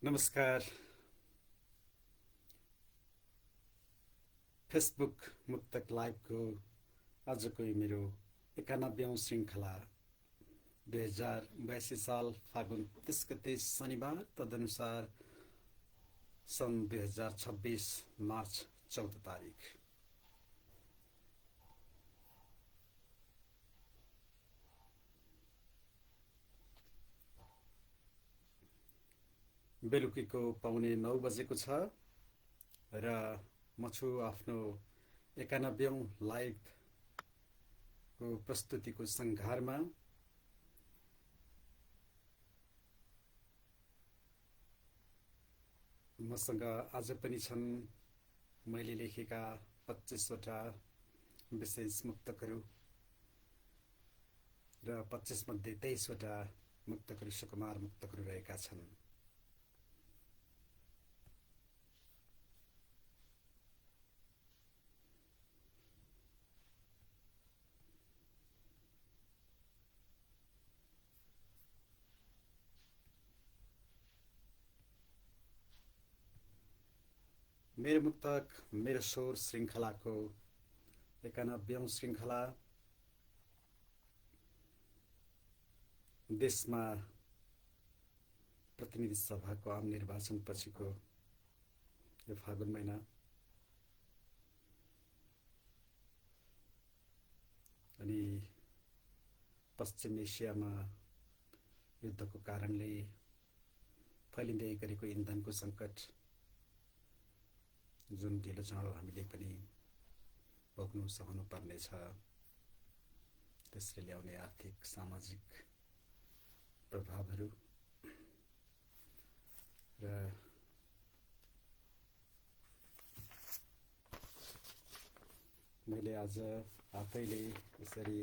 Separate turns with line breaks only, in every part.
नमस्कार। फेसबुक मुक्तक लाइभको आजको मेरो 91औं श्रृङ्खला 2082 साल फागुन 30 गते शनिबार, तदनुसार सन् 2026 मार्च 14 तारिक। बेलुकीको 8:45 बजेको छ र म छु आफ्नो 91औं लाइभको प्रस्तुतिको सङ्घारमा। मसँग आज पनि छन् मैले लेखेका 25वटा विशेष मुक्तकहरू र 25 मध्ये 23वटा मुक्तकहरू सुकुमार मुक्तकहरू रहेका छन्। मेरो मुक्तक मेरो स्वर श्रृङ्खलाको 91औं श्रृङ्खला देशमा प्रतिनिधि सभाको आम निर्वाचन पछिको यो फागुन महिना अनि पश्चिम एसियामा युद्धको कारणले फैलिँदै गरेको इन्धनको सङ्कट, जुन ढिलो चाँडो हामीले पनि भोग्नु सहनु पर्नेछ, त्यसले ल्याउने आर्थिक सामाजिक प्रभावहरू र मैले आज आफैले यसरी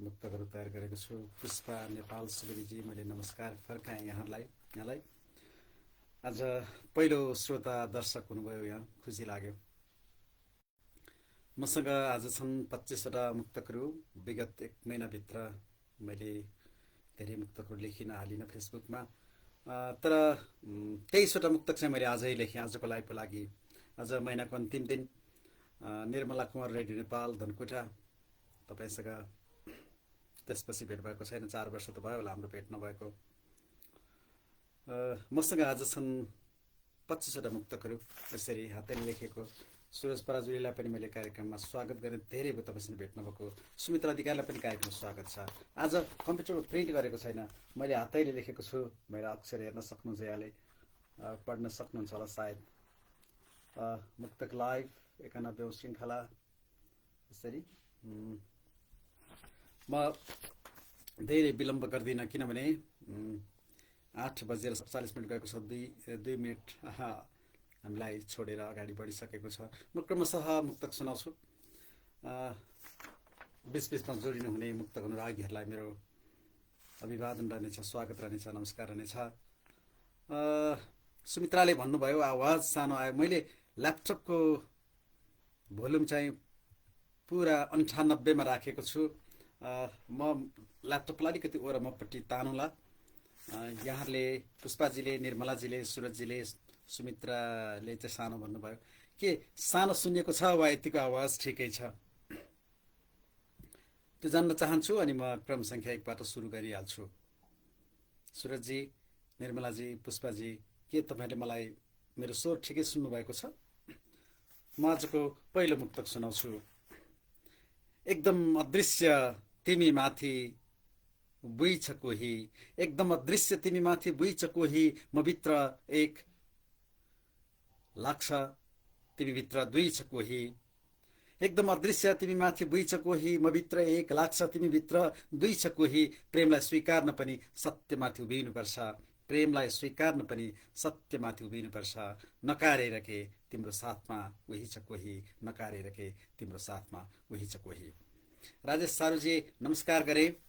मुक्तकहरू तयार गरेको छु। पुष्पा नेपाल सुवेदीजी, मैले नमस्कार फर्काएँ यहाँलाई। आज पहिलो श्रोता दर्शक हुनुभयो, यहाँ खुसी लाग्यो। मसँग आज छन् 25वटा मुक्तकहरू। विगत 1 महिनाभित्र मैले धेरै मुक्तकहरू लेखिन हालिनँ फेसबुकमा, तर 23वटा मुक्तक चाहिँ मैले आजै लेखेँ आजको लाइभको लागि। आज महिनाको अन्तिम दिन। निर्मला कुमार रेड्डी नेपाल धनकुटा, तपाईँसँग त्यसपछि भेट भएको छैन, 4 वर्ष त भयो होला हाम्रो भेट नभएको। मसँग आज छन् 25वटा मुक्तकहरू यसरी हातले लेखेको। सुरज पराजुलीलाई पनि मैले कार्यक्रममा स्वागत गरेँ, धेरै भयो तपाईँसँग भेट्नु भएको। सुमित्रा अधिकारीलाई पनि कार्यक्रममा स्वागत छ। आज कम्प्युटरमा प्रिन्ट गरेको छैन, मैले हातैले लेखेको छु। मेरो अक्षर हेर्न सक्नुहुन्छ, यहाँले पढ्न सक्नुहुन्छ होला सायद। मुक्तक लाइभ 91औं श्रृङ्खला यसरी। म धेरै विलम्ब गर्दिनँ, किनभने 8:47 गएको छ। 2 मिनट हामीलाई छोडेर अगाडि बढिसकेको छ। म क्रमशः मुक्तक सुनाउँछु। बिचमा जोडिनु हुने मुक्तक अनुरागीहरूलाई मेरो अभिवादन रहनेछ, स्वागत रहनेछ, नमस्कार रहनेछ। सुमित्राले भन्नुभयो आवाज सानो आयो। मैले ल्यापटपको भोल्युम चाहिँ पुरा 98 मा राखेको छु। म ल्यापटपलाई अलिकति ओरमपट्टि तानुला। यहाँहरूले पुष्पाजीले, निर्मलाजीले, सुरजजीले, सुमित्राले चाहिँ सानो भन्नुभयो। के सानो सुनिएको छ वा यतिको आवाज ठिकै छ, त्यो जान्न चाहन्छु। अनि म क्रम सङ्ख्या 1बाट सुरु गरिहाल्छु। सुरजजी, निर्मलाजी, पुष्पाजी, के तपाईँले मलाई मेरो स्वर ठिकै सुन्नुभएको छ? म आजको पहिलो मुक्तक सुनाउँछु। एकदम अदृश्य तिमी माथि बुइ छ कोही, एकदम अदृश्य तिमी माथि बुइ छ कोही, म भित्र एक लाग्छ तिमी भित्र दुई छ कोही। एकदम अदृश्य तिमी माथि बुइ छ कोही, म भित्र एक लाग्छ तिमी भित्र दुई छ कोही। प्रेमलाई स्वीकार्न पनि सत्यमाथि उभिनुपर्छ, प्रेमलाई स्वीकार्न पनि सत्यमाथि उभिनुपर्छ। नकारेर के तिम्रो साथमा उही छ कोही, नकारेर के तिम्रो साथमा उही छ कोही। राजेश सारूजी नमस्कार गरे,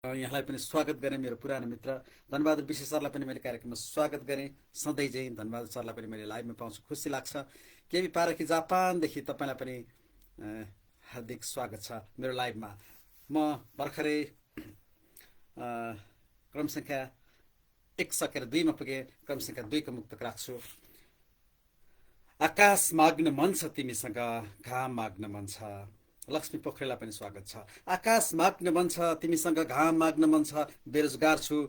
यहाँलाई पनि स्वागत गरेँ। मेरो पुरानो मित्र धनबहादुर विशेष सरलाई पनि मैले कार्यक्रममा स्वागत गरेँ। सधैँ चाहिँ धनबहादुर सरलाई पनि मैले लाइभमा पाउँछु, खुसी लाग्छ। केबी पारखी जापानदेखि तपाईँलाई पनि हार्दिक स्वागत छ मेरो लाइभमा। म भर्खरै क्रम सङ्ख्या 1 सकेर 2 मा पुगे। क्रम संख्या 2 को मुक्तक राख्छु। आकाश माग्न मन छ तिमीसँग घाम माग्न मन छ। लक्ष्मी पोखरेललाई पनि स्वागत छ। आकाश माग्न मन छ तिमीसँग घाम माग्न मन छ। बेरोजगार छु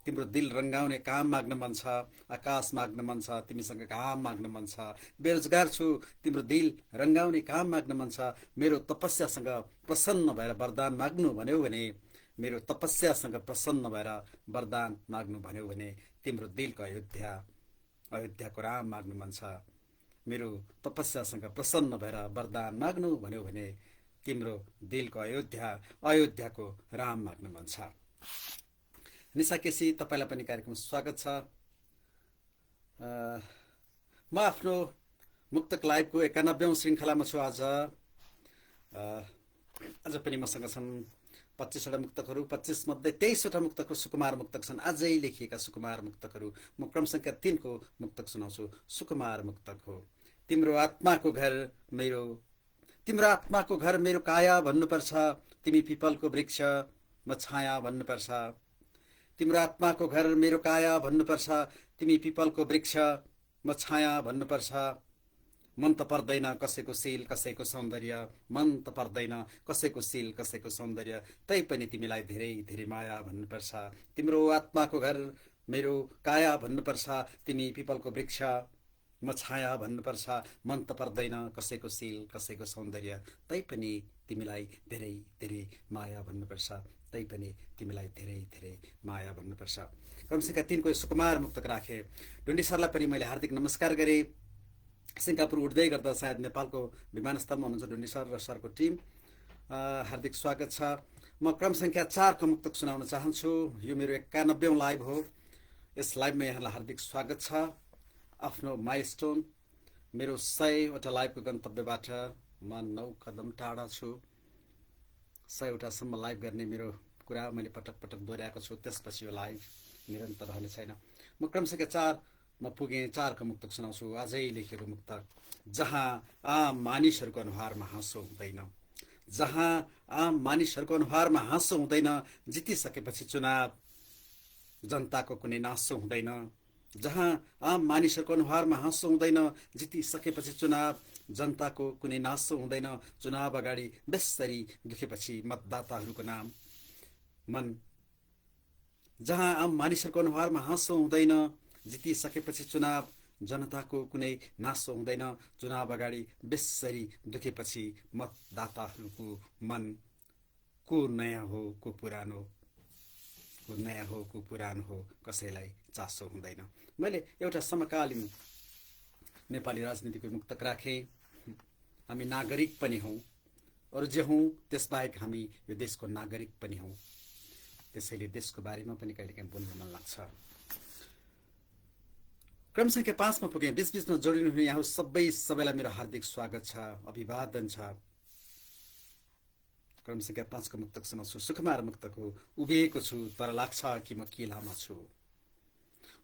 तिम्रो दिल रंगाउने काम माग्न मन छ। आकाश माग्न मन छ तिमीसँग घाम माग्न मन छ। बेरोजगार छु तिम्रो दिल रंगाउने काम माग्न मन छ। मेरो तपस्यासँग प्रसन्न भएर वरदान माग्नु भन्यो भने, मेरो तपस्यासँग प्रसन्न भएर वरदान माग्नु भन्यो भने तिम्रो दिलको अयोध्याको राम माग्नु मन छ। मेरो तपस्यासँग प्रसन्न भएर वरदान माग्नु भन्यो भने तिम्रो दिलको अयोध्याको राम माग्नु मन छ। निशा केसी, तपाईलाई पनि कार्यक्रम स्वागत छ। म आफ्नो मुक्तक लाइभको 91औं श्रृङ्खलामा छु। आज पनि मसँग छन् 25 वटा मुक्तकहरू। 25 मध्ये 23 वटा मुक्तकहरू सुकुमार मुक्तक छन्, आजै लेखिएका सुकुमार मुक्तकहरू। म क्रम संख्या 3 को मुक्तक सुनाउँछु। सुकुमार मुक्तक हो। तिम्रो आत्माको घर मेरो काया भन्नुपर्छ। तिमी पिपलको वृक्ष म छाया भन्नुपर्छ। तिम्रो आत्माको घर मेरो काया भन्नुपर्छ। तिमी पिपलको वृक्ष म छाया भन्नुपर्छ। मन त पर्दैन कसैको सील कसैको सौन्दर्य, मन त पर्दैन कसैको सील कसैको सौन्दर्य, तैपनि तिमीलाई धेरै धेरै माया भन्नुपर्छ। तिम्रो आत्माको घर मेरो काया भन्नुपर्छ। तिमी पिपलको वृक्ष म छाया भन्नुपर्छ। मन त पर्दैन कसैको सील कसैको सौन्दर्य, तैपनि तिमीलाई धेरै धेरै माया भन्नुपर्छ। तैपनि तिमीलाई धेरै धेरै माया भन्नुपर्छ। क्रम संख्या 3 को सुकुमार मुक्तक राखे। डुन्डी सरलाई पनि मैले हार्दिक नमस्कार गरेँ। सिङ्गापुर उड्दै गर्दा सायद नेपालको विमानस्थलमा हुनुहुन्छ डुन्डी सर र सरको टिम, हार्दिक स्वागत छ। म क्रम संख्या 4 को मुक्तक सुनाउन चाहन्छु। यो मेरो 91औं लाइभ हो। यस लाइभमा यहाँलाई हार्दिक स्वागत छ। आफ्नो माइलस्टोन, मेरो 100 वटा लाइभको गन्तव्यबाट म 9 कदम टाढा छु। 100 वटासम्म लाइभ गर्ने मेरो कुरा मैले पटक पटक दोहोऱ्याएको छु। त्यसपछि यो लाइभ निरन्तर रहने छैन। म क्रम संख्या 4 म पुगेँ। 4 को मुक्तक सुनाउँछु। आजै लेखेको मुक्तक। जहाँ आम मानिसहरूको अनुहारमा हाँसो हुँदैन, जहाँ आम मानिसहरूको अनुहारमा हाँसो हुँदैन, जितिसकेपछि चुनाव जनताको कुनै नासो हुँदैन। जहाँ आम मानिसहरूको अनुहारमा हाँसो हुँदैन, जितिसकेपछि चुनाव जनताको कुनै नासो हुँदैन। चुनाव अगाडि बेसरी दुखेपछि मतदाताहरूको नाम मन। जहाँ आम मानिसहरूको अनुहारमा हाँसो हुँदैन, जितिसकेपछि चुनाव जनताको कुनै नासो हुँदैन। चुनाव अगाडि बेसरी दुखेपछि मतदाताहरूको मन। को नयाँ हो को पुरानो, को नयाँ हो को पुरानो हो, कसैलाई चासो हुँदैन। मैले एउटा समकालीन नेपाली राजनीतिको मुक्तक राखेँ। हामी नागरिक पनि हौँ, अरू जे हौँ त्यसबाहेक हामी यो देशको नागरिक पनि हौँ। त्यसैले देशको बारेमा पनि कहिलेकाहीँ बोल्न मन लाग्छ। क्रम संख्या 5 मा पुगेँ। बीचमा जोडिनु हुने यहाँ सबैलाई मेरो हार्दिक स्वागत छ, अभिवादन छ। क्रम संख्या 5 को मुक्तक सुनाउँछु। सुकुमार मुक्तक हो। उभिएको छु तर लाग्छ कि म किलामा छु।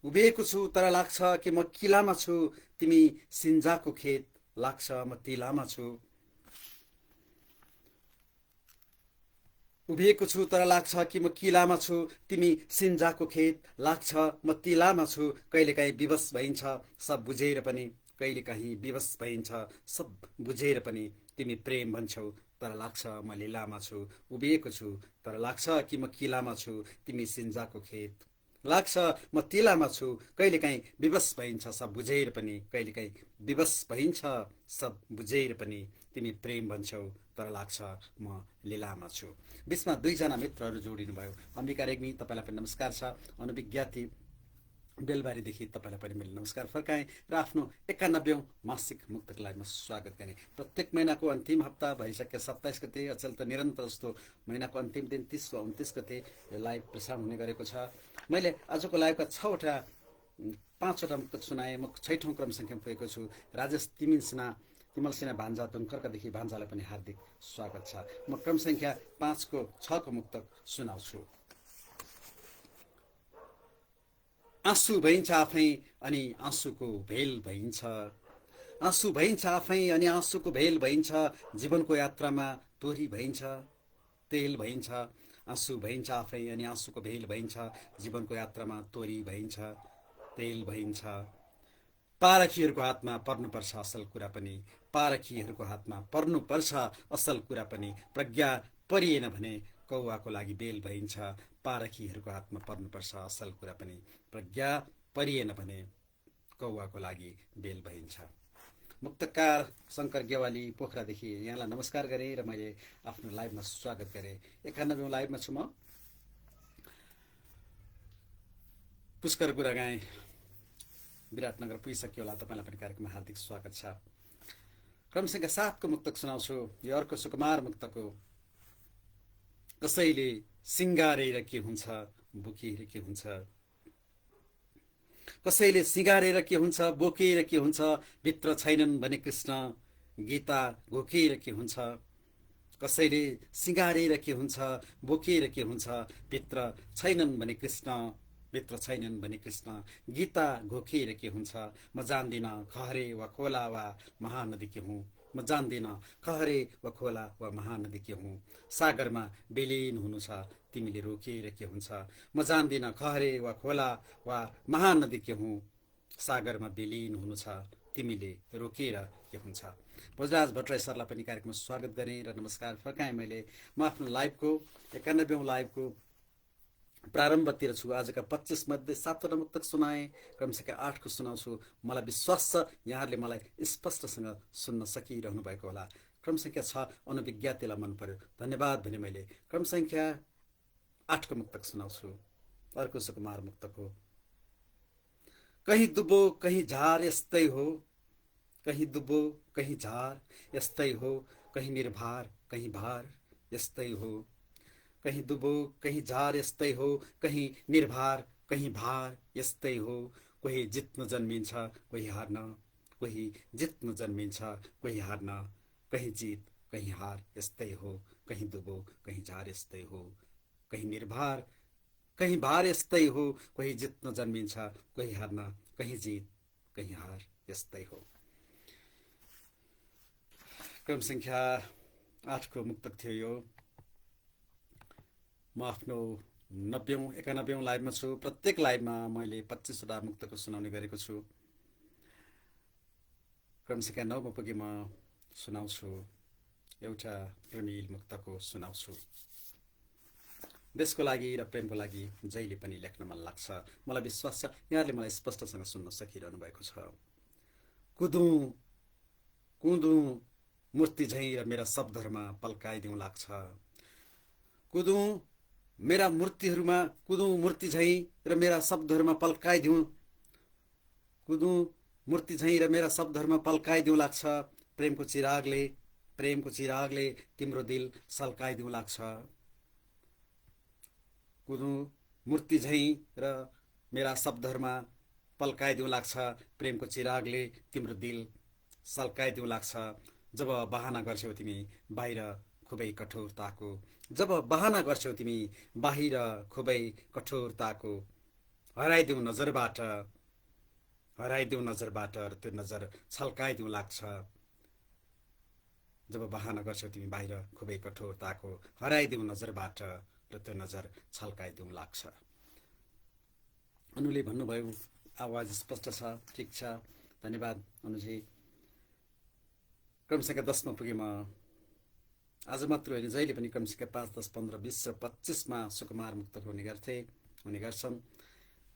उभिएको छु तर लाग्छ कि म किलामा छु। तिमी सिन्जाको खेत लाग्छ म तिलामा छु। उभिएको छु तर लाग्छ कि म किलामा छु। तिमी सिन्जाको खेत लाग्छ म तिलामा छु। कहिलेकाहीँ विवश भइन्छ सब बुझेर पनि, कहिलेकाहीँ विवश भइन्छ सब बुझेर पनि। तिमी प्रेम भन्छौ तर लाग्छ म लीलामा छु। उभिएको छु तर लाग्छ कि म किलामा छु। तिमी सिन्जाको खेत लाग्छ म तिलामा छु। कहिलेकाहीँ विवश भइन्छ सब बुझेर पनि, कहिलेकाहीँ विवश भइन्छ सब बुझेर पनि। तिमी प्रेम भन्छौ तर लाग्छ म लीलामा छु। बीचमा 2 जना मित्रहरू जोडिनु भयो। अम्बिका रेग्मी, तपाईँलाई पनि नमस्कार छ। अनुविज्ञाती बेलबारीदेखि तपाईँलाई पनि मैले नमस्कार फर्काएँ र आफ्नो 91औं मासिक मुक्तक लाइभमा स्वागत गरेँ। प्रत्येक महिनाको अन्तिम हप्ता भइसक्यो 27 गते, अचेल त निरन्तर जस्तो महिनाको अन्तिम दिन 30 वा 29 गते यो लाइभ प्रसारण हुने गरेको छ। मैले आजको लाइभका 5 वटा मुक्तक सुनाएँ। म 6औं क्रम सङ्ख्यामा पुगेको छु। राजेश तिमल सिन्हा भान्जा दुनखर्कादेखि भान्जालाई पनि हार्दिक स्वागत छ। म क्रम सङ्ख्या 5 को 6 को मुक्तक सुनाउँछु। आँसु भइन्छ आफै अनि आँसुको भेल भइन्छ। आँसु भइन्छ आफै अनि आँसुको भेल भइन्छ। जीवनको यात्रामा तोरी भइन्छ तेल भइन्छ। आँसु भइन्छ आफै अनि आँसुको भेल भइन्छ, जीवनको यात्रामा तोरी भइन्छ, तेल भइन्छ। पारखीहरूको हातमा पर्नुपर्छ असल कुरा पनि, पारखीहरूको हातमा पर्नुपर्छ असल कुरा पनि, प्रज्ञा परिएन भने कौवाको लागि बेल भइन्छ। पारखीहरूको हातमा पर्नुपर्छ असल कुरा पनि, प्रज्ञा परिएन भने कौवाको लागि बेल भइन्छ। मुक्तकार शङ्कर गेवाली पोखरादेखि यहाँलाई नमस्कार गरेँ र मैले आफ्नो लाइभमा स्वागत गरेँ। 91औं लाइभमा छु म। पुष्कर गुरागाई विराटनगर पुगिसक्यो होला, तपाईँलाई पनि कार्यक्रममा हार्दिक स्वागत छ। क्रम सङ्ख्या 7 को मुक्तक सुनाउँछु। यो अर्को सुकुमार मुक्तको। कसैले सिङ्गारेर के हुन्छ, बोकेर के हुन्छ, कसैले सिँगारेर के हुन्छ, बोकेर के हुन्छ, भित्र छैनन् भने कृष्ण, गीता घोकेर के हुन्छ। कसैले सिँगारेर के हुन्छ, बोकेर के हुन्छ, भित्र छैनन् भने कृष्ण, भित्र छैनन् भने कृष्ण, गीता घोकेर के हुन्छ। म जान्दिनँ खहरे वा खोला वा महानदी के हुँ, म जान्दिनँ खहरे वा खोला वा महानदी के हुँ। सागरमा विलिन हुनु छ तिमीले रोकेर के हुन्छ, म जान्दिनँ खहरे वा खोला वा महानदी के हुँ। सागरमा विलिन हुनु छ तिमीले रोकेर के हुन्छ। भोजराज भट्टराई सरलाई पनि कार्यक्रममा स्वागत गरेँ र नमस्कार फर्काएँ मैले। म आफ्नो लाइभको 91औं लाइभको प्रारम्भतिर छु। आजका 25 मध्ये 7वटा मुक्तक सुनाएँ, क्रम सङ्ख्या 8 को सुनाउँछु। मलाई विश्वास छ यहाँहरूले मलाई स्पष्टसँग सुन्न सकिरहनु भएको होला। क्रम सङ्ख्या 6 अनुविज्ञातिलाई मन पर्यो, धन्यवाद भने मैले क्रम सङ्ख्या 8 को मुक्तक सुनाउँछु। अर्को सुकुमार मुक्तक हो। कहीँ दुबो कहीँ झार यस्तै हो, कहीँ दुबो कहीँ झार यस्तै हो, कहीँ निर्भार कहीँ भार यस्तै हो। कहीँ दुबो कहीँ झार यस्तै हो, कहीँ निर्भार कहीँ भार यस्तै हो। कोही जित्न जन्मिन्छ कोही हार्न, कोही जित्न जन्मिन्छ कोही हार्न, कहीँ जित कहीँ हार यस्तै हो। कहीँ दुबो कहीँ झार यस्तै हो, कहीँ निर्भार कहीँ भार यस्तै हो। कोही जित्न जन्मिन्छ कोही हार्न, कहीँ जित कहीँ हार यस्तै हो। क्रम सङ्ख्या 8 को मुक्तक थियो यो। म आफ्नो 90औं 91औं लाइभमा छु। प्रत्येक लाइभमा मैले 25वटा मुक्तको सुनाउने गरेको छु। क्रम सङ्ख्या 9 मा पुगे म सुनाउँछु एउटा प्रेमिल मुक्तको सुनाउँछु। देशको लागि र प्रेमको लागि जहिले पनि लेख्न मन लाग्छ। मलाई विश्वास छ यहाँहरूले मलाई स्पष्टसँग सुन्न सकिरहनु भएको छ। कुदुँ कुदुँ मूर्ति झैँ र मेरा शब्दहरूमा पल्काइदिउँ लाग्छ। कुदुँ मेरा मूर्तिहरूमा, कुदुँ मूर्ति झैँ र मेरा शब्दहरूमा पल्काइदिउँ, कुदुँ मूर्ति झैँ र मेरा शब्दहरूमा पल्काइदिउँ लाग्छ। प्रेमको चिरागले तिम्रो दिल सल्काइदिउँ लाग्छ। कुदुँ मूर्ति झैँ र मेरा शब्दहरूमा पल्काइदिउँ लाग्छ। प्रेमको चिरागले तिम्रो दिल सल्काइदिउँ लाग्छ। जब बहाना गर्छौ तिमी बाहिर खुबै कठोरताको, जब बहाना गर्छौ तिमी बाहिर खुबै कठोरताको, हराइदिउँ नजरबाट र त्यो नजर छल्काइदिउँ लाग्छ। जब बहाना गर्छौ तिमी बाहिर खुबै कठोरताको, हराइदिउँ नजरबाट र त्यो नजर छल्काइदिउँ लाग्छ। अनुले भन्नुभयो आवाज स्पष्ट छ, ठिक छ, धन्यवाद अनुजी। क्रम सङ्ख्या 10 मा पुगे म। आज मात्र होइन, जहिले पनि क्रम सङ्ख्या 5, 10, 15, 20 र 25 मा सुकुमार मुक्तक हुने गर्छन्।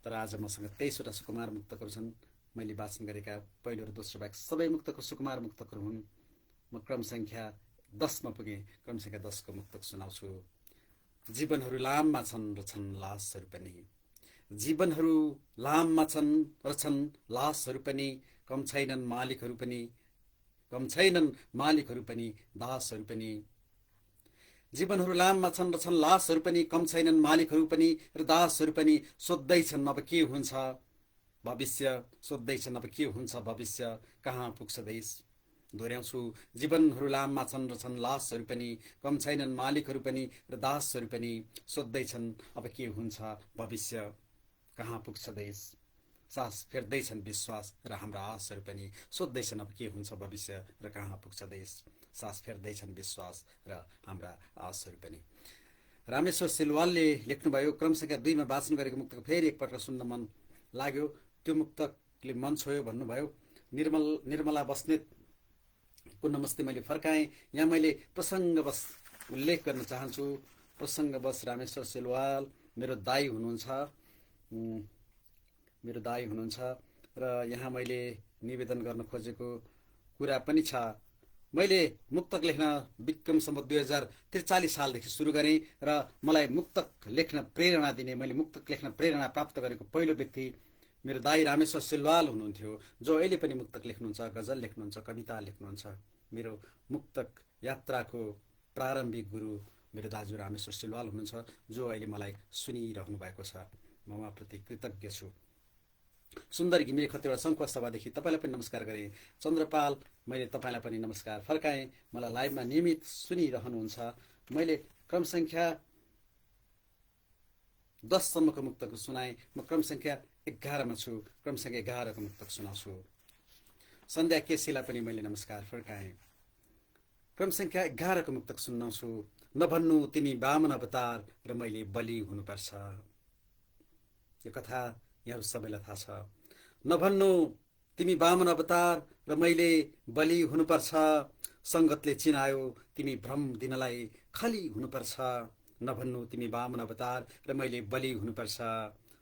तर आज मसँग 23वटा सुकुमार मुक्तकहरू छन्। मैले वाचन गरेका पहिलो र दोस्रो बाहेक सबै मुक्तकहरू सुकुमार मुक्तकहरू हुन्। म क्रम सङ्ख्या 10 मा पुगेँ। क्रम सङ्ख्या 10 को मुक्तक सुनाउँछु। जीवनहरू लाममा छन् र छन् लासहरू पनि, जीवनहरू लाममा छन् र छन् लासहरू पनि, कम छैनन् मालिकहरू पनि, कम छैनन् मालिकहरू पनि, दासहरू पनि। जीवनहरू लाममा छन् र छन् लासहरू पनि, कम छैनन् मालिकहरू पनि र दासहरू पनि। सोध्दैछन् अब के हुन्छ भविष्य, सोध्दैछन् अब के हुन्छ भविष्य, कहाँ पुग्छ देश। दोहोऱ्याउँछु, जीवनहरू लाममा छन् र छन् लासहरू पनि, कम छैनन् मालिकहरू पनि र दासहरू पनि। सोध्दैछन् अब के हुन्छ भविष्य, कहाँ पुग्छ देश। सास फेर्दैछन् विश्वास र हाम्रा आशहरू पनि। सोध्दैछन् अब के हुन्छ भविष्य र कहाँ पुग्छ देश। सास फेर्दैछन् विश्वास र हाम्रा आशहरू पनि। रामेश्वर सिलवालले लेख्नुभयो। क्रम संख्या 2 मा वाचन गरेको मुक्तक फेरि एकपटक सुन्न मन लाग्यो। त्यो मुक्तकले मन छोयो भन्नुभयो। निर्मला बस्नेतको नमस्ते मैले फर्काएँ। यहाँ मैले प्रसङ्गवश उल्लेख गर्न चाहन्छु। प्रसङ्गवश रामेश्वर सिलवाल मेरो दाइ हुनुहुन्छ र यहाँ मैले निवेदन गर्न खोजेको कुरा पनि छ। मैले मुक्तक लेख्न विक्रम सम्वत 2043 सालदेखि सुरु गरेँ र मलाई मुक्तक लेख्न प्रेरणा दिने, मैले मुक्तक लेख्न प्रेरणा प्राप्त गरेको पहिलो व्यक्ति मेरो दाइ रामेश्वर सिलवाल हुनुहुन्थ्यो, जो अहिले पनि मुक्तक लेख्नुहुन्छ, गजल लेख्नुहुन्छ, कविता लेख्नुहुन्छ। मेरो मुक्तक यात्राको प्रारम्भिक गुरु मेरो दाजु रामेश्वर सिलवाल हुनुहुन्छ, जो अहिले मलाई सुनिरहनु भएको छ। म उहाँप्रति कृतज्ञ छु। सुन्दर घिमिरे खतिवडा सङ्खुवा सभादेखि तपाईँलाई पनि नमस्कार गरेँ। चन्द्रपाल, मैले तपाईँलाई पनि नमस्कार फर्काएँ। मलाई लाइभमा नियमित सुनिरहनुहुन्छ। मैले क्रम संख्या 10 सम्मको मुक्तक सुनाएँ। म क्रम संख्या 11 मा छु। क्रम संख्या 11 को मुक्तक सुनाउँछु। सन्ध्या केसीलाई पनि मैले नमस्कार फर्काएँ। क्रम संख्या 11 को मुक्तक सुनाउँछु। नभन्नु तिमी वामन अवतार र मैले बलि हुनुपर्छ। यो कथा यहाँहरू सबैलाई थाहा छ। नभन्नु तिमी वामन अवतार र मैले बलि हुनुपर्छ। सङ्गतले चिनायो तिमी भ्रम दिनलाई खाली हुनुपर्छ। नभन्नु तिमी वामन अवतार र मैले बलि हुनुपर्छ।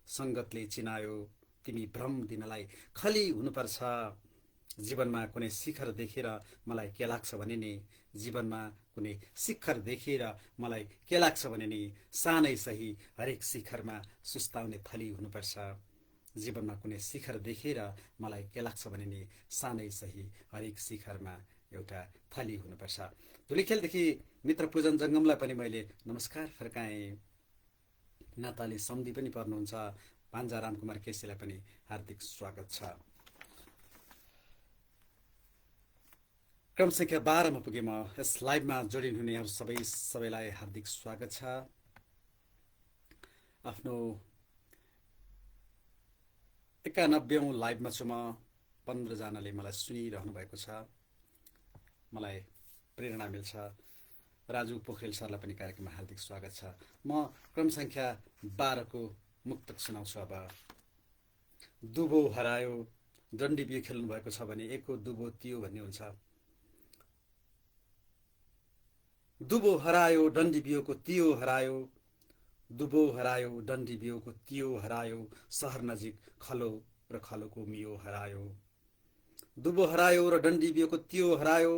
सङ्गतले चिनायो तिमी भ्रम दिनलाई खाली हुनुपर्छ। जीवनमा कुनै शिखर देखेर मलाई के लाग्छ भने नि, जीवनमा कुनै शिखर देखेर मलाई के लाग्छ भने नि, सानै सही हरेक शिखरमा सुस्ताउने थली हुनुपर्छ। जीवनमा कुनै शिखर देखेर मलाई के लाग्छ भने नि, सानै सही हरेक शिखरमा एउटा थली हुनुपर्छ। धुलीखेलदेखि मित्र पूजन जङ्गमलाई पनि मैले नमस्कार फर्काएँ। नाताले सम्धि पनि पर्नुहुन्छ। भान्जा रामकुमार केसीलाई पनि हार्दिक स्वागत छ। क्रम संख्या 12 मा पुगे। म यस लाइभमा जोडिनुहुने यहाँहरू सबैलाई हार्दिक स्वागत छ। आफ्नो 91औं लाइभमा छु म। 15 जनाले मलाई सुनिरहनु भएको छ। मलाई प्रेरणा मिल्छ। राजु पोखरेल सरलाई पनि कार्यक्रममा हार्दिक स्वागत छ। म क्रम संख्या 12 को मुक्तक सुनाउँछु। अब दुबो हरायो डन्डी बियो खेल्नु भएको छ भने एको दुबो तियो भन्ने हुन्छ। दुबो हरायो डन्डी बियोको तियो हरायो। दुबो हरायो डन्डी बियोको तियो हरायो। सहर नजिक खलो र खलोको मियो हरायो। दुबो हरायो र डन्डी बियोको तियो हरायो।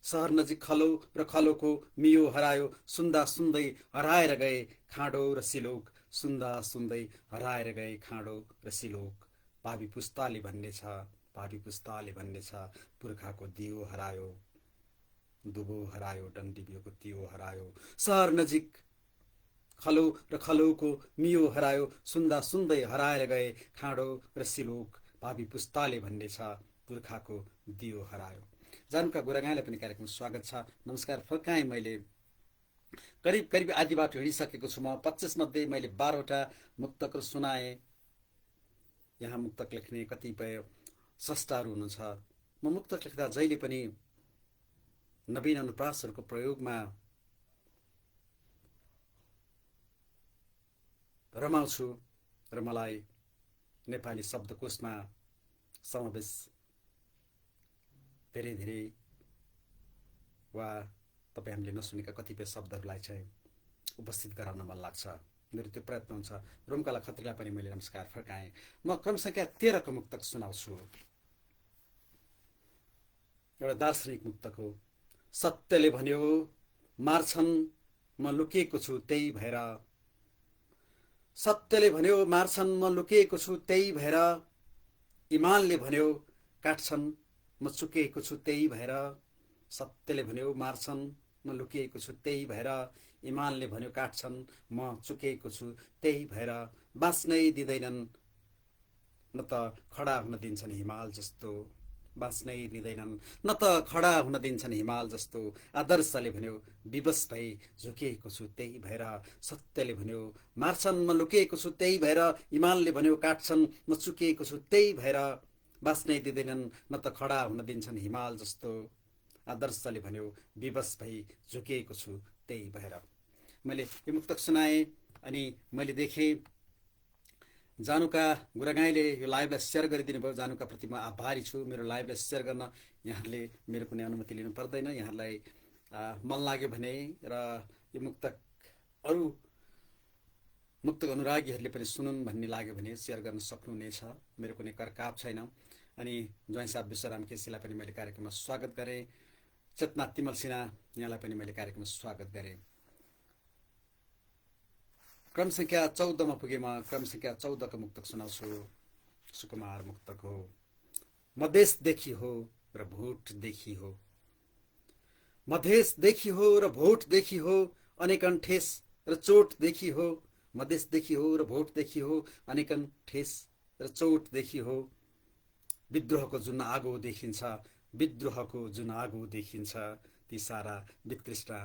सहर नजिक खलो र खलोको मियो हरायो। सुन्दा सुन्दै हराएर गए खाँडो र सिलोक। सुन्दा सुन्दै हराएर गए खाँडो र सिलोक। भावी पुस्ताले भन्ने छ, भावी पुस्ताले भन्ने छ, पुर्खाको दियो हरायो। दुबो हरायो डन्डी बियोको तियो हरायो। सहर नजिक खलो र खलोको मियो हरायो। सुन्दा सुन्दै हराएर गए खाँडो र सिलोक। भावी पुस्ताले भन्ने छ, पुर्खाको दियो हरायो। जानुका गुरागाईलाई पनि कार्यक्रम स्वागत छ। नमस्कार फर्काएँ। मैले करिब आधी बाटो हिँडिसकेको छु। म 25 मध्ये मैले 12वटा मुक्तकहरू सुनाएँ। यहाँ मुक्तक लेख्ने कतिपय स्रष्टाहरू हुनुहुन्छ। म मुक्तक लेख्दा जहिले पनि नवीन अनुप्रासहरूको प्रयोगमा रमाउँछु र मलाई नेपाली शब्दकोशमा समावेश धेरै वा तपाईँ हामीले नसुनेका कतिपय शब्दहरूलाई चाहिँ उपस्थित गराउन मन लाग्छ। मेरो त्यो प्रयत्न हुन्छ। रोमकला खत्रीलाई पनि मैले नमस्कार फर्काएँ। म क्रम संख्या 13 को मुक्तक सुनाउँछु। एउटा दार्शनिक मुक्तक हो। सत्यले भन्यो मार्छन् म लुकेको छु त्यही भएर। सत्यले भन्यो मार्छन् म लुकेको छु त्यही भएर। इमानले भन्यो काट्छन् म चुकेको छु त्यही भएर। सत्यले भन्यो मार्छन् म लुकेको छु त्यही भएर। इमानले भन्यो काट्छन् म चुकेको छु त्यही भएर। बाँच्नै दिँदैनन् न त खडा हुन दिन्छन् हिमाल जस्तो। बाँच्नै दिँदैनन् न त खडा हुन दिन्छन् हिमाल जस्तो। आदर्शले भन्यो विवश भई झुकिएको छु त्यही भएर। सत्यले भन्यो मार्छन् म लुकेको छु त्यही भएर। इमानले भन्यो काट्छन् म चुकिएको छु त्यही भएर। बाँच्नै दिँदैनन् न त खडा हुन दिन्छन् हिमाल जस्तो। आदर्शले भन्यो विवश भई झुकिएको छु त्यही भएर। मैले यो मुक्तक सुनाएँ। अनि मैले देखेँ जानुका गुरागाईले यो लाइभलाई सेयर गरिदिनु भयो। जानुका प्रति म आभारी छु। मेरो लाइभलाई सेयर गर्न यहाँहरूले मेरो कुनै अनुमति लिनु पर्दैन। यहाँहरूलाई मन लाग्यो भने र यो मुक्तक अरू मुक्तक अनुरागीहरूले पनि सुनुन् भन्ने लाग्यो भने सेयर गर्न सक्नुहुनेछ। मेरो कुनै करकाप छैन। अनि ज्वाइँ साहब विश्वराम केसीलाई पनि मैले कार्यक्रममा स्वागत गरेँ। चेतना तिमल सिन्हा यहाँलाई पनि मैले कार्यक्रममा स्वागत गरेँ। क्रम संख्या 14 पुगेमा क्रम संख्या 14 को मुक्तक सुनाउँछु। सुकुमार मुक्तक हो। मधेसदेखि हो र भोटदेखि हो, मधेसदेखि हो र भोटदेखि हो, अनेकन ठेस र चोटदेखि हो, मधेसदेखि हो र भोटदेखि हो, अनेकन ठेस र चोटदेखि हो। विद्रोहको जुन आगो देखिन्छ, विद्रोहको जुन आगो देखिन्छ, ती सारा वितृष्णा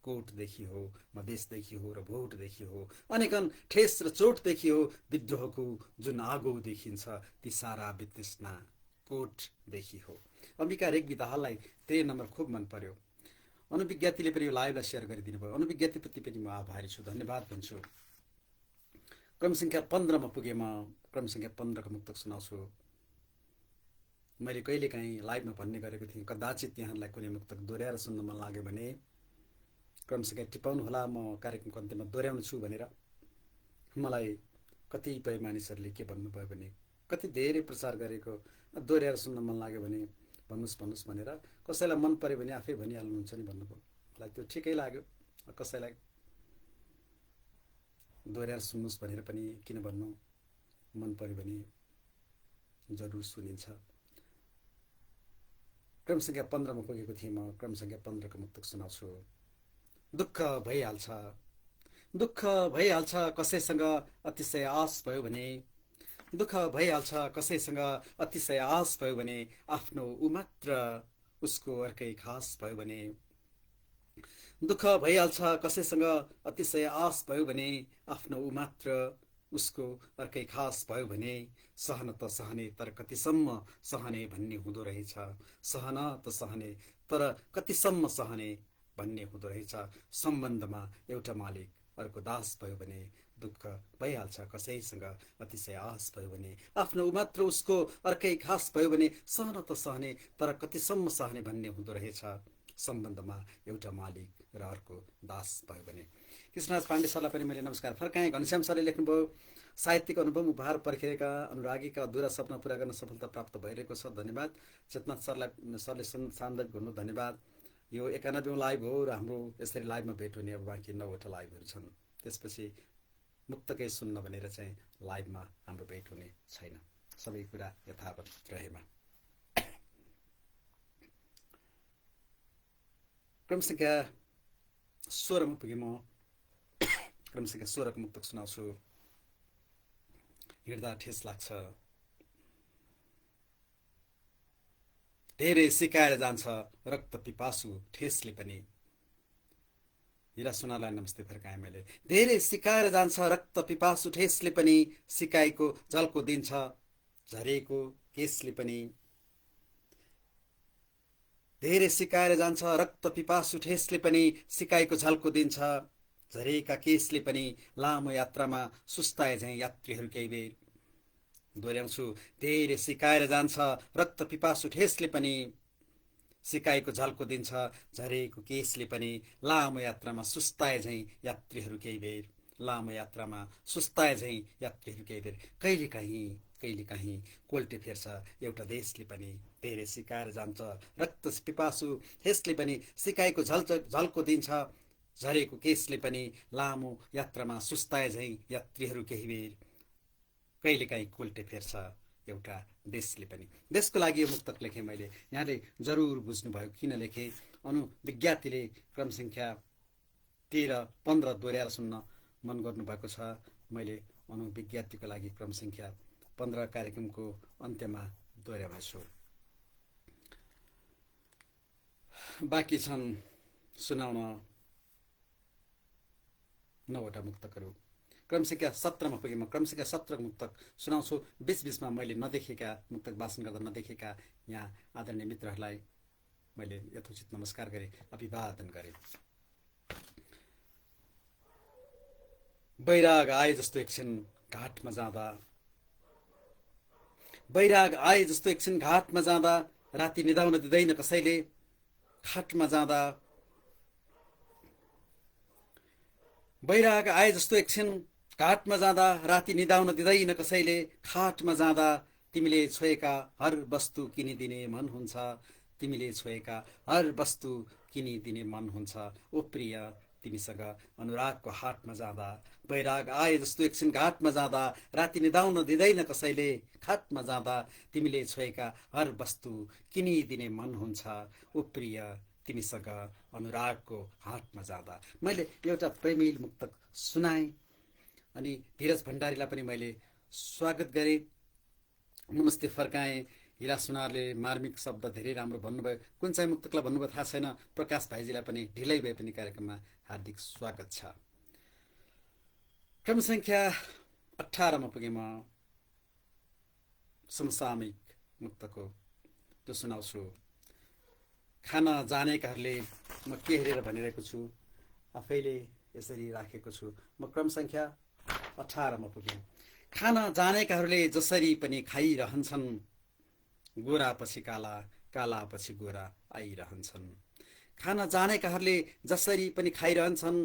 कोटदेखि हो, मधेसदेखि हो र भोटदेखि हो, अनेकन ठेस र चोटदेखि हो। विद्रोहको जुन आगो देखिन्छ, ती सारा वितृष्णा कोटदेखि हो। अम्बिका रेग्मी दाहाललाई 13 नम्बर खुब मन पर्यो। अनुविज्ञातीले पनि यो लाइभलाई सेयर गरिदिनु भयो। अनुविज्ञातीप्रति पनि म आभारी छु, धन्यवाद भन्छु। क्रम संख्या 15 मा पुगे। म क्रम संख्या 15 को मुक्तक सुनाउँछु। मैले कहिलेकाहीँ लाइभमा भन्ने गरेको थिएँ, कदाचित यहाँलाई कुनै मुक्तक दोहोऱ्याएर सुन्न मन लाग्यो भने क्रम संख्या टिपाउनु होला। म कार्यक्रमको अन्त्यमा दोहोऱ्याउनु छु भनेर। मलाई कतिपय मानिसहरूले के भन्नुभयो भने, कति धेरै प्रचार गरेको दोहोऱ्याएर सुन्न मन लाग्यो भने भन्नुहोस् भनेर। कसैलाई मन पर्यो भने आफै भनिहाल्नुहुन्छ नि भन्नुभयो। मलाई त्यो ठिकै लाग्यो। कसैलाई दोहोऱ्याएर सुन्नुहोस् भनेर पनि किन भन्नु, मन पर्यो भने जरुर सुनिन्छ। क्रम संख्या 15 मा पुगेको थिएँ। म क्रम संख्या 15 को मुक्तक सुनाउँछु। दुःख भइहाल्छ, दुःख भइहाल्छ कसैसँग अतिशय आश भयो भने, दुःख भइहाल्छ कसैसँग अतिशय आश भयो भने, आफ्नो ऊ मात्र उसको अर्कै खास भयो भने। दुःख भइहाल्छ कसैसँग अतिशय आश भयो भने, आफ्नो ऊ मात्र उसको अर्कै खास भयो भने। सहन त सहने तर कतिसम्म सहने भन्ने हुँदो रहेछ, सहन त सहने तर कतिसम्म सहने भन्ने हुँदो रहेछ। सम्बन्धमा एउटा मालिक अर्को दास भयो भने, दुःख भइहाल्छ कसैसँग अतिशय आश भयो भने, आफ्नो मात्र उसको अर्कै खास भयो भने। सहन त सहने तर कतिसम्म सहने भन्ने हुँदो रहेछ, सम्बन्धमा एउटा मालिक र अर्को दास भयो भने। कृष्णराज पाण्डे सरलाई पनि मैले नमस्कार फर्काएँ। घनश्याम सरले लेख्नुभयो, साहित्यिक अनुभव उपहार पर्खिएका अनुरागीका अधुरा सपना पुरा गर्न सफलता प्राप्त भइरहेको छ, धन्यवाद। चेतना सरले सान्दर्भिक भन्नु धन्यवाद। यो 91औं लाइभ हो र हाम्रो यसरी लाइभमा भेट हुने अब बाँकी 9वटा लाइभहरू छन्। त्यसपछि मुक्तकै सुन्न भनेर चाहिँ लाइभमा हाम्रो भेट हुने छैन, सबै कुरा यथावत रहेमा। क्रम संख्या 16 मा पुगे। म क्रम संख्या 16 को मुक्तक सुनाउँछु। हिँड्दा ठेस लाग्छ, धेरै सिकाएर जान्छ रक्त पिपासु ठेसले पनि। हिरा सुनालाई नमस्ते फर्काएँ मैले। धेरै सिकाएर जान्छ रक्त पिपासु ठेसले पनि, सिकाइको झल्को दिन्छ झरेको केसले पनि। धेरै सिकाएर जान्छ रक्त पिपासु ठेसले पनि, सिकाइको झल्को दिन्छ झरेका केसले पनि। लामो यात्रामा सुस्ताए झैँ यात्रीहरू केही बेर, दोहोऱ्याउँछु, धेरै सिकाएर जान्छ रक्त पिपासु ठेसले पनि, सिकाइको झल्को दिन्छ झरेको केसले पनि। लामो यात्रामा सुस्ताए झैँ यात्रीहरू केही बेर, लामो यात्रामा सुस्ताए झैँ यात्रीहरू केही बेर। कहिलेकाहीँ कोल्टे फेर्छ एउटा देशले पनि, धेरै सिकाएर जान्छ रक्त पिपासु ठेसले पनि, सिकाइको झल्को दिन्छ झरेको केसले पनि। लामो यात्रामा सुस्ताए झैँ यात्रीहरू केही बेर, कहिलेकाहीँ कोल्टे फेर्छ एउटा देशले पनि। देशको लागि यो मुक्तक लेखेँ मैले। यहाँले जरुर बुझ्नुभयो किन लेखेँ। अनुविज्ञातीले क्रम संख्या 13, 15 दोहोऱ्याएर सुन्न मन गर्नुभएको छ। मैले अनुविज्ञातीको लागि क्रम संख्या 15 कार्यक्रमको अन्त्यमा दोहोऱ्याउनेछु। बाँकी छन् सुनाउन 9वटा मुक्तकहरू। क्रम संख्या 17 मा पुगे। म क्रम संख्या 17 को मुक्तक सुनाउँछु। बीचमा मैले नदेखेका मुक्तक वाचन गर्दा नदेखेका यहाँ आदरणीय मित्रहरूलाई मैले यथोचित नमस्कार गरेँ, अभिवादन गरेँ। बैराग आए जस्तो एकछिन घाटमा जाँदा, बैराग आए जस्तो एकछिन घाटमा जाँदा, राति निदाउन दिँदैन कसैले खाटमा जाँदा, बैराग आए जस्तो एकछिन घाटमा जाँदा, राति निदाउन दिँदैन कसैले खाटमा जाँदा, तिमीले छोएका हर वस्तु किनिदिने मन हुन्छ, तिमीले छोएका हर वस्तु किनिदिने मन हुन्छ। ओ प्रिय, तिमीसँग अनुरागको हाटमा जाँदा, बैराग आए जस्तो एकछिन घाटमा जाँदा, राति निदाउन दिँदैन कसैले खाटमा जाँदा, तिमीले छोएका हर वस्तु किनिदिने मन हुन्छ। ओ प्रिय, तिमीसँग अनुरागको हाटमा जाँदा। मैले एउटा प्रेमिल मुक्तक सुनाएँ अनि धीरज भण्डारीलाई पनि मैले स्वागत गरेँ, नमस्ते फर्काएँ। हिरा सुनारले मार्मिक शब्द धेरै राम्रो भन्नुभयो। कुन चाहिँ मुक्तकलाई भन्नुभयो थाहा छैन। प्रकाश भाइजीलाई पनि ढिलै भए पनि कार्यक्रममा हार्दिक स्वागत छ। क्रम सङ्ख्या 18 पुगेँ म। समसामयिक मुक्तको त्यो सुनाउँछु। खान जानेकाहरूले म के हेरेर भनिरहेको छु, आफैले यसरी राखेको छु। म क्रम सङ्ख्या 18 पुगेँ। खान जानेकाहरूले जसरी पनि खाइरहन्छन्, गोरा पछि काला, काला पछि गोरा आइरहन्छन्। खान जानेकाहरूले जसरी पनि खाइरहन्छन्,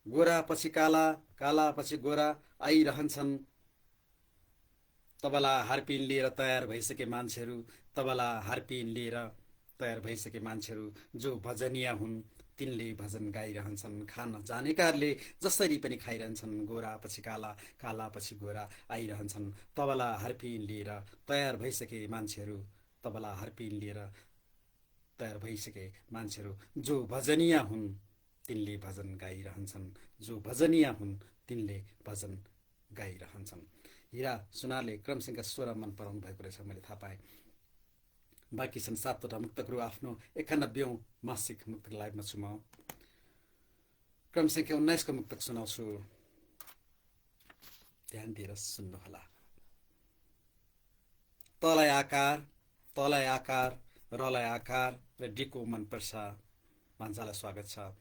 गोरा पछि काला, काला पछि गोरा आइरहन्छन्। तबला हार्पिन लिएर तयार भइसके मान्छेहरू, तबला हार्पिन लिएर तयार भइसके मान्छेहरू, जो भजनिया हुन् तिनले भजन गाइरहन्छन्। खान जानेकाहरूले जसरी पनि खाइरहन्छन्, गोरा पछि काला, काला पछि गोरा आइरहन्छन्। तबला हार्पिन लिएर तयार भइसके मान्छेहरू, तबला हार्पिन लिएर तयार भइसके मान्छेहरू, जो भजनिया हुन् तिनले भजन गाइरहन्छन्, जो भजनिया हुन् तिनले भजन गाइरहन्छन्। हिरा सुनारले क्रम सङ्ख्या 16 मन पराउनु भएको रहेछ, मैले थाहा पाएँ। बाँकी छन् 7वटा मुक्तकहरू। आफ्नो 91औं मासिक मुक्तक लाइभमा छु म। क्रम सङ्ख्या 19 को मुक्तक सुनाउँछु, ध्यान दिएर सुन्नुहोला। तलाई आकार, तलाई आकार, रलाई आकार र डीको मनपर्छ। भान्सालाई स्वागत छ।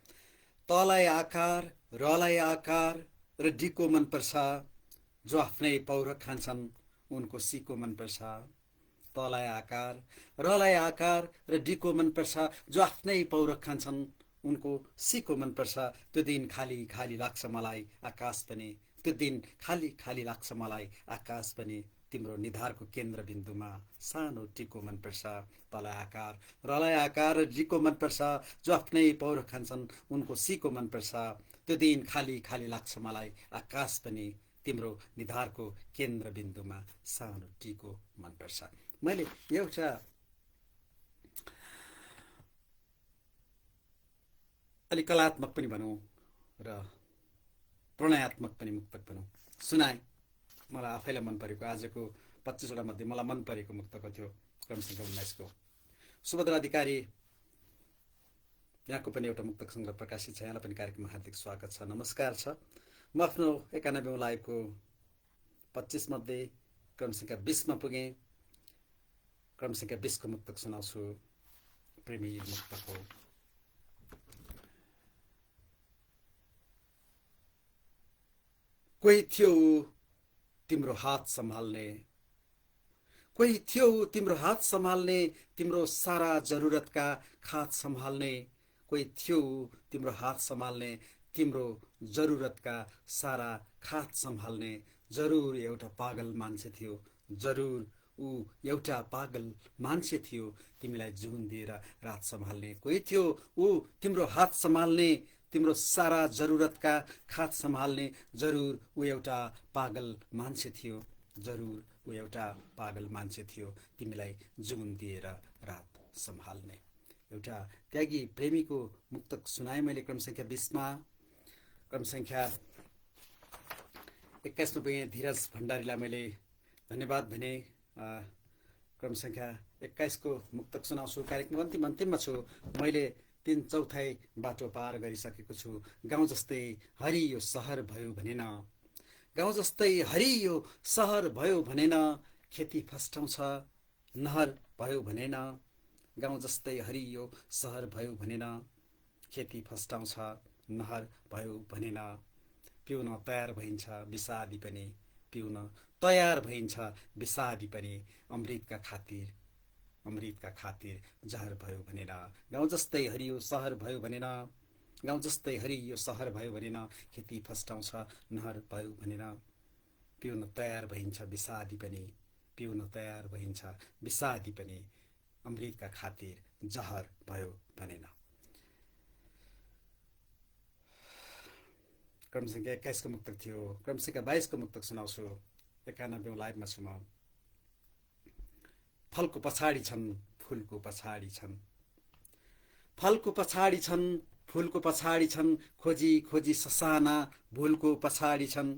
तलाई आकार, रलाई आकार र डीको मनपर्छ, जो आफ्नै पौरख खान्छन् उनको सीको मनपर्छ। तलाई आकार, रलाई आकार र डीको मनपर्छ, जो आफ्नै पौरख खान्छन् उनको सीको मनपर्छ। त्यो दिन खाली खाली लाग्छ मलाई आकाश पनि, त्यो दिन खाली खाली लाग्छ मलाई आकाश पनि, तिम्रो निधारको केन्द्रबिन्दुमा सानो टीको मनपर्छ। तलाई आकार, रलाई आकार र डीको मनपर्छ, जो आफ्नै पौरख खान्छन् उनको सीको मनपर्छ। त्यो दिन खाली खाली लाग्छ मलाई आकाश पनि, तिम्रो निधारको केन्द्रबिन्दुमा सानो टीको मनपर्छ। मैले एउटा अलिक कलात्मक पनि भनौँ र प्रणयात्मक पनि मुक्तक भनौँ सुनाएँ। मलाई आफैलाई मन परेको, आजको 25वटा मध्ये मलाई मन परेको मुक्तक थियो क्रम सङ्ख्या 19 को। सुभद्रा अधिकारी यहाँको पनि एउटा मुक्तक सङ्ग्रह प्रकाशित छ। यहाँलाई पनि कार्यक्रममा हार्दिक स्वागत छ, नमस्कार छ। म आफ्नो 91औं लाइभको 25 मध्ये क्रम सङ्ख्या 20 मा पुगेँ। क्रम सङ्ख्या 20 को मुक्तक सुनाउँछु। प्रेमी मुक्तक हो। कोही थियो तिम्रो हात सम्हाल्ने, कोही थियो तिम्रो हात सम्हाल्ने, तिम्रो सारा जरुरतका खात सम्हाल्ने। कोही थियो तिम्रो हात सम्हाल्ने, तिम्रो जरुरतका सारा खात सम्हाल्ने। जरुर एउटा पागल मान्छे थियो, जरुर ऊ एउटा पागल मान्छे थियो, तिमीलाई जुन दिएर रात सम्हाल्ने। कोही थियो ऊ तिम्रो हात सम्हाल्ने, तिम्रो सारा जरुरतका खात सम्हाल्ने। जरुर ऊ एउटा पागल मान्छे थियो, जरुर ऊ एउटा पागल मान्छे थियो, तिमीलाई जुन दिएर रात सम्हाल्ने। एउटा त्यागी प्रेमीको मुक्तक सुनाएँ मैले क्रम सङ्ख्या 20 मा। क्रम सङ्ख्या 21 मा पुगेँ। धीरज भण्डारीलाई मैले धन्यवाद भने। क्रम सङ्ख्या 21 को मुक्तक सुनाउँछु। कार्यक्रमको अन्तिम अन्तिममा छु। मैले 3/4 बाटो पार गरिसकेको छु। गाउँ जस्तै हरियो सहर भयो भनेन, गाउँ जस्तै हरियो सहर भयो भनेन, खेती फस्टाउँछ नहर भयो भनेन। गाउँ जस्तै हरियो सहर भयो भनेन, खेती फस्टाउँछ नहर भयो भनेन। पिउन तयार भइन्छ विषादी पनि, पिउन तयार भइन्छ विषादी पनि, अमृतका खातिर जहर भयो भनेर। गाउँ जस्तै हरियो सहर भयो भनेर, गाउँ जस्तै हरियो सहर भयो भनेर, खेती फस्टाउँछ नहर भयो भनेर, पिउन तयार भइन्छ विषादी पनि, पिउन तयार भइन्छ विषादी पनि, अमृतका खातिर जहर भयो भनेन। क्रम संख्या 21 को मुक्तक थियो। क्रम संख्या 22 को मुक्तक सुनाउँछु। 91औं लाइभमा छु म। फलको पछाडि छन् फूलको पछाडि छन्, फलको पछाडि छन् फूलको पछाडि छन्, खोजी खोजी ससाना भूलको पछाडि छन्,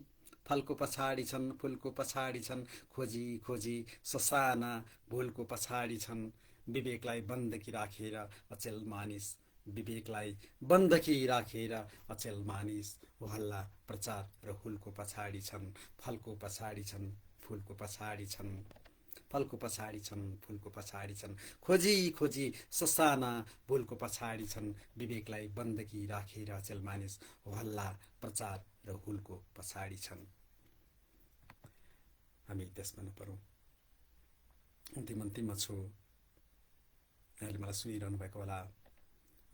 फलको पछाडि छन् फूलको पछाडि छन्, खोजी खोजी ससाना भूलको पछाडि छन्, विवेकलाई बन्दकी राखेर अचेल मानिस, विवेकलाई बन्दकी राखेर अचेल मानिस, हल्ला प्रचार र हुलको पछाडि छन्, फलको पछाडि छन् फूलको पछाडि छन्, फलको पछाडि छन् फूलको पछाडि छन्, खोजी खोजी ससाना भूलको पछाडि छन्, विवेकलाई बन्दकी राखेर अचेल मानिस, हल्ला प्रचार र हुलको पछाडि छन्। हामी त्यसमा नपरौँ। अन्तिममा छु। यहाँले मलाई सुनिरहनु भएको होला।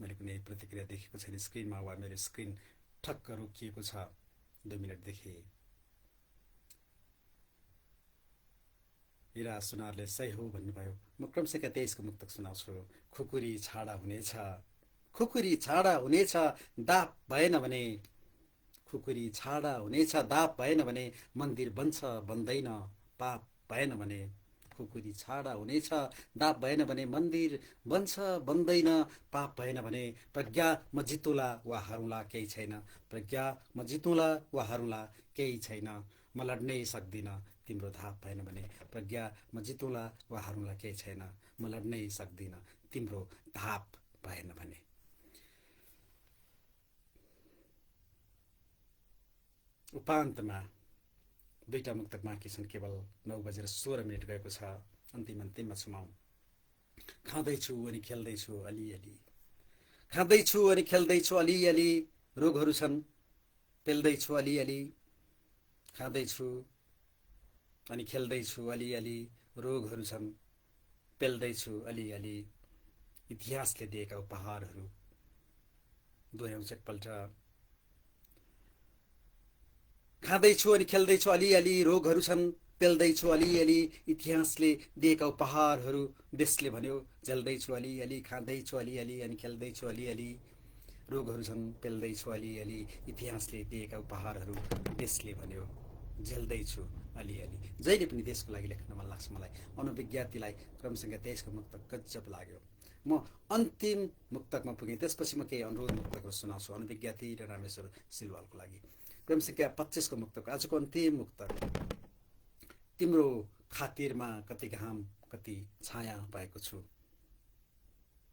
मैले कुनै प्रतिक्रिया देखेको छैन स्क्रिनमा, वा मेरो स्क्रिन ठक्क रोकिएको छ 2 मिनटदेखि। हिरा सुनारले सही हो भन्नुभयो। म क्रम संख्या 23 को मुक्तक सुनाउँछु। खुकुरी छाडा हुनेछ, खुकुरी छाडा हुनेछ दाप भएन भने, खुकुरी छाडा हुनेछ दाप भएन भने, मन्दिर बन्छ बन्दैन पाप भएन भने, खुकुरी छाडा हुनेछ दाप भएन भने, मन्दिर बन्छ बन्दैन पाप भएन भने, प्रज्ञा म जितुला वा हारुला केही छैन, प्रज्ञा म जितुला वा हारुला केही छैन, म लड्नै सक्दिनँ तिम्रो धाप भएन भने, प्रज्ञा म जितुला वा हारुला केही छैन, म लड्नै सक्दिनँ तिम्रो धाप भएन भने। उपान्तमा 2टा मुक्तक बाँकी छन्। केवल 9:16 गएको छ। अन्तिममा छु म। खाँदैछु अनि खेल्दैछु अलिअलि, खाँदैछु अनि खेल्दैछु अलिअलि, रोगहरू छन् पेल्दैछु अलिअलि, खाँदैछु अनि खेल्दैछु अलिअलि, रोगहरू छन् पेल्दैछु अलिअलि, इतिहासले दिएका उपहारहरू। दोहोऱ्याउँछु एकपल्ट। खाँदैछु अनि खेल्दैछु अलिअलि, रोगहरू छन् पेल्दैछु अलिअलि, इतिहासले दिएका उपहारहरू। देशले भन्यो झेल्दैछु अलिअलि, खाँदैछु अलिअलि अनि खेल्दैछु अलिअलि, रोगहरू छन् पेल्दैछु अलिअलि, इतिहासले दिएका उपहारहरू। देशले भन्यो झेल्दैछु अलिअलि। जहिले पनि देशको लागि लेख्न मन लाग्छ मलाई। अनुविज्ञातिलाई क्रम संख्या 23 को मुक्तक गजब लाग्यो। म अन्तिम मुक्तकमा पुगेँ। त्यसपछि म केही अनुरोध मुक्तकहरू सुनाउँछु अनुविज्ञाति र रामेश्वर सिलवालको लागि। क्रम संख्या 25 को मुक्तक, आजको अन्तिम मुक्तक। तिम्रो खातिरमा कति घाम कति छाया भएको छु,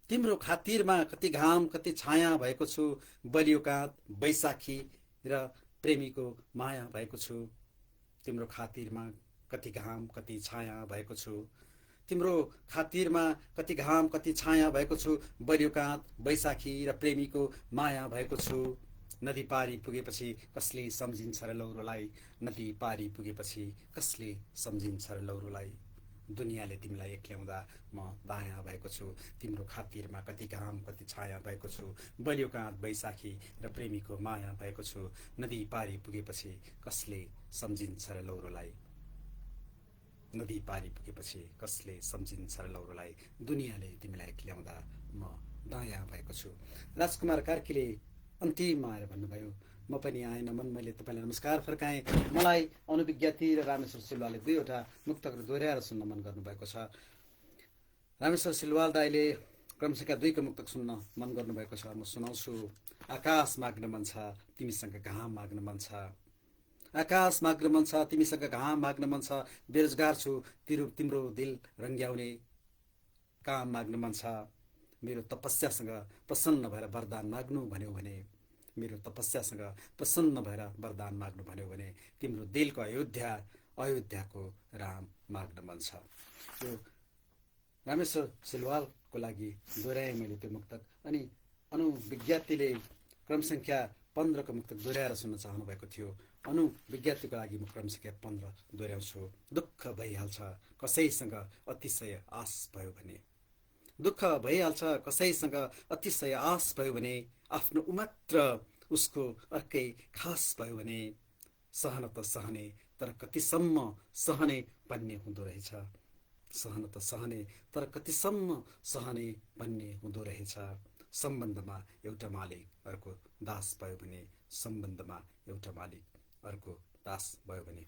तिम्रो खातिरमा कति घाम कति छाया भएको छु, बलियो काँध बैशाखी र प्रेमीको माया भएको छु, तिम्रो खातिरमा कति घाम कति छाया भएको छु, तिम्रो खातिरमा कति घाम कति छाया भएको छु, बलियो काँध बैशाखी र प्रेमीको माया भएको छु, नदी पारी पुगेपछि कसले सम्झिन्छ र लौरोलाई, नदी पारी पुगेपछि कसले सम्झिन्छ र लौरोलाई, दुनियाँले तिमीलाई एक्ल्याउँदा म दायाँ भएको छु, तिम्रो खातिरमा कति घाम कति छाया भएको छु, बलियो काँध बैशाखी र प्रेमीको माया भएको छु, नदी पारी पुगेपछि कसले सम्झिन्छ र लौरोलाई, नदी पारी पुगेपछि कसले सम्झिन्छ र लौरोलाई, दुनियाँले तिमीलाई एक्ल्याउँदा म दायाँ भएको छु। राजकुमार कार्कीले अन्तिममा आएर भन्नुभयो म पनि आएन मन, मैले तपाईँलाई नमस्कार फर्काएँ। मलाई अनुविज्ञाति र रामेश्वर सिलवालले 2वटा मुक्तकहरू दोहोऱ्याएर सुन्न मन गर्नुभएको छ। रामेश्वर सिलवाल दाइले क्रम संख्या 2 को मुक्तक सुन्न मन गर्नुभएको छ। म सुनाउँछु। आकाश माग्न मन छ तिमीसँग घाम माग्न मन छ, आकाश माग्न मन छ तिमीसँग घाम माग्न मन छ, बेरोजगार छु तिम्रो दिल रङ्ग्याउने काम माग्न मन छ, मेरो तपस्यासँग प्रसन्न भएर वरदान माग्नु भन्यो भने, मेरो तपस्यासँग प्रसन्न भएर वरदान माग्नु भन्यो भने, तिम्रो दिलको अयोध्याको राम माग्न मन छ। यो रामेश्वर सिलवालको लागि दोहोऱ्याएँ मैले त्यो मुक्तक। अनि अनुविज्ञातिले क्रम संख्या 15 को मुक्तक दोहोऱ्याएर सुन्न चाहनु भएको थियो। अनुविज्ञप्तिको लागि म क्रम सङ्ख्या 15 दोहोऱ्याउँछु। दुःख भइहाल्छ कसैसँग अतिशय आश भयो भने, दुःख भइहाल्छ कसैसँग अतिशय आश भयो भने, आफ्नो उमात्र उसको अर्कै खास भयो भने, सहन त सहने तर कतिसम्म सहने भन्ने हुँदो रहेछ, सहन त सहने तर कतिसम्म सहने भन्ने हुँदो रहेछ। सम्बन्धमा एउटा मालिक अर्को दास भयो भने, सम्बन्धमा एउटा मालिक अर्को दास भयो भने।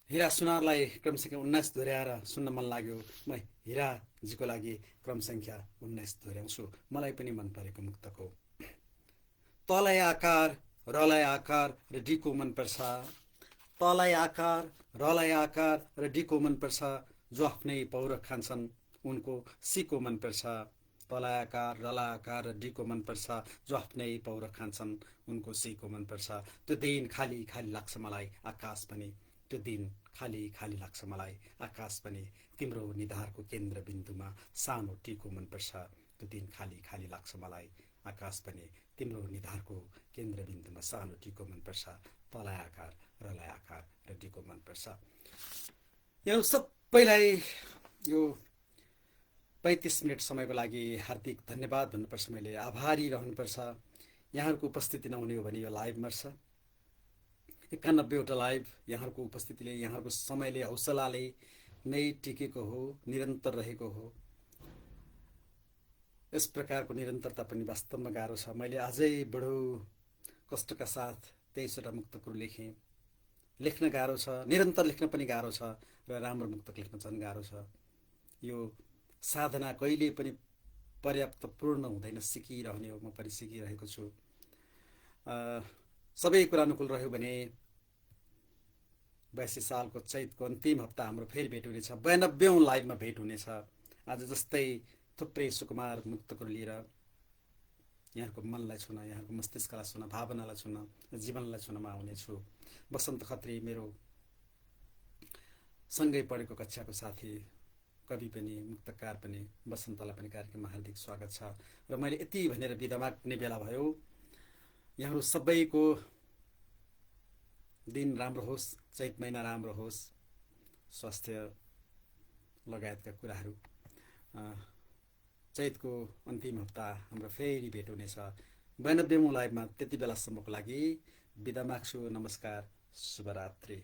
हिरा सुनारलाई क्रम सङ्ख्या 19 दोहोऱ्याएर सुन्न मन लाग्यो। म हिराजीको लागि क्रम सङ्ख्या 19 दोहोऱ्याउँछु। मलाई पनि मन परेको मुक्तक हो। तलय आकार रलय आकार र डीको मनपर्छ, तलय आकार रलय आकार र डीको मनपर्छ, जो आफ्नै पौरख खान्छन् उनको सीको मनपर्छ। तलय आकार रलय आकार र डीको मनपर्छ, जो आफ्नै पौरख खान्छन् उनको सीको मनपर्छ। त्यो दिन खाली खाली लाग्छ मलाई आकाश पनि, त्यो दिन खाली खाली लाग्छ मलाई आकाश पनि, तिम्रो निधारको केन्द्रबिन्दुमा सानो टीको मनपर्छ। त्यो दिन खाली खाली लाग्छ मलाई आकाश पनि, तिम्रो निधारको केन्द्रबिन्दुमा सानो टीको मनपर्छ। तलय आकार रलय आकार र डीको मनपर्छ। यो सबैलाई यो 35 मिनट समयको लागि हार्दिक धन्यवाद भन्नुपर्छ। मैले आभारी रहनुपर्छ। यहाँहरूको उपस्थिति नहुने हो भने यो लाइभ मर्छ। 91वटा लाइभ यहाँहरूको उपस्थितिले, यहाँहरूको समयले, हौसलाले नै टिकेको हो, निरन्तर रहेको हो। यस प्रकारको निरन्तरता पनि वास्तवमा गाह्रो छ। मैले अझै बडो कष्टका साथ 23वटा मुक्तकहरू लेखेँ। लेख्न गाह्रो छ, निरन्तर लेख्न पनि गाह्रो छ र राम्रो मुक्तक लेख्न झन् गाह्रो छ। यो साधना कहिले पनि पर्याप्त पूर्ण हुँदैन, सिकिरहने हो। म पनि सिकिरहेको छु। सबै कुरा अनुकूल रह्यो भने 82 सालको चैतको अन्तिम हप्ता हाम्रो फेरि भेट हुनेछ। 92औं लाइभमा भेट हुनेछ। आज जस्तै थुप्रै सुकुमार मुक्तकहरू लिएर यहाँहरूको मनलाई छुन, यहाँहरूको मस्तिष्कलाई छुन, भावनालाई छुन, जीवनलाई छुनमा आउनेछु। बसन्त खत्री मेरो सँगै पढेको कक्षाको साथी, कवि पनि, मुक्तकार पनि, बसन्तलाई पनि कार्यक्रममा हार्दिक स्वागत छ। र मैले यति भनेर बिदा माग्ने बेला भयो। यहाँहरू सबैको दिन राम्रो होस्, चैत महिना राम्रो होस्, स्वास्थ्य लगायतका कुराहरू। चैतको अन्तिम हप्ता हाम्रो फेरि भेट हुनेछ 92औं लाइभमा। त्यति बेलासम्मको लागि बिदा माग्छु। नमस्कार, शुभरात्रि।